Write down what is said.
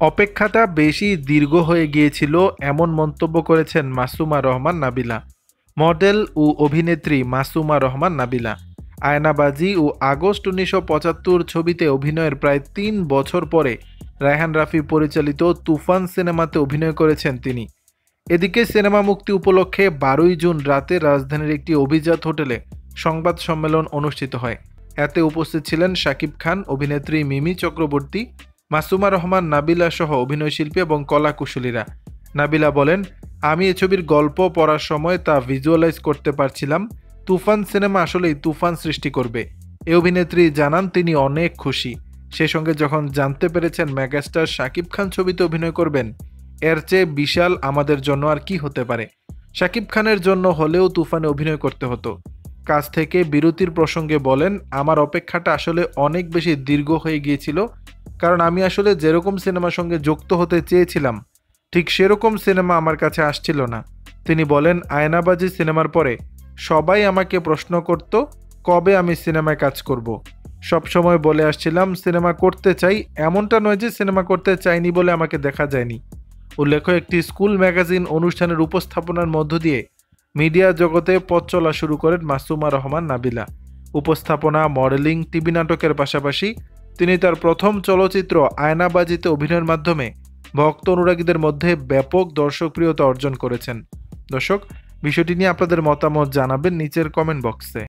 অপেক্ষাটা বেশি দীর্ঘ হয়ে গিয়েছিল এমন মন্তব্য করেছেন মাসুমা রহমান নাবিলা। মডেল ও অভিনেত্রী মাসুমা রহমান নাবিলা আয়নাবাজি ও আগস্ট ১৯৭৫ ছবিতে অভিনয়ের প্রায় ৩ বছর পরে রায়হান রাফি পরিচালিত তুফান সিনেমাতে অভিনয় করেছেন তিনি। এদিকে সিনেমা মুক্তি উপলক্ষে ১২ই জুন রাতে রাজধানীর একটি অভিজাত হোটেলে সংবাদ সম্মেলন অনুষ্ঠিত হয়। এতে উপস্থিত ছিলেন শাকিব খান, অভিনেত্রী মিমি চক্রবর্তী, মাসুমা রহমান নাবিলা সহ অভিনয়শিল্পী এবং কলাকুশলীরা। নাবিলা বলেন, আমি এ ছবির গল্প পড়ার সময় তা ভিজুয়ালাইজ করতে পারছিলাম। তুফান সিনেমা আসলেই তুফান সৃষ্টি করবে। এই অভিনেত্রী জানান তিনি অনেক খুশি। সেই সঙ্গে যখন জানতে পেরেছেন মেগাস্টার শাকিব খান ছবিতে অভিনয় করবেন, এর চেয়ে বিশাল আমাদের জন্য আর কি হতে পারে। শাকিব খানের জন্য হলেও তুফানে অভিনয় করতে হতো। কাজ থেকে বিরতির প্রসঙ্গে বলেন, আমার অপেক্ষাটা আসলে অনেক বেশি দীর্ঘ হয়ে গিয়েছিল, কারণ আমি আসলে যেরকম সিনেমার সঙ্গে যুক্ত হতে চেয়েছিলাম ঠিক সেরকম সিনেমা আমার কাছে আসছিল না। তিনি বলেন, আয়নাবাজি সিনেমার পরে সবাই আমাকে প্রশ্ন করত কবে আমি সিনেমায় কাজ করব। সবসময় বলে আসছিলাম সিনেমা করতে চাই, এমনটা নয় যে সিনেমা করতে চাইনি বলে আমাকে দেখা যায়নি। উল্লেখ্য, একটি স্কুল ম্যাগাজিন অনুষ্ঠানের উপস্থাপনার মধ্য দিয়ে মিডিয়া জগতে পথ চলা শুরু করেন মাসুমা রহমান নাবিলা। উপস্থাপনা, মডেলিং, টিভি নাটকের পাশাপাশি তিনি তার প্রথম চলচ্চিত্র আয়নাবাজিতে অভিনয়ের মাধ্যমে ভক্ত অনুরাগীদের মধ্যে ব্যাপক দর্শকপ্রিয়তা অর্জন করেছেন। দর্শক, বিষয়টি নিয়ে আপনাদের মতামত জানাবেন নিচের কমেন্ট বক্সে।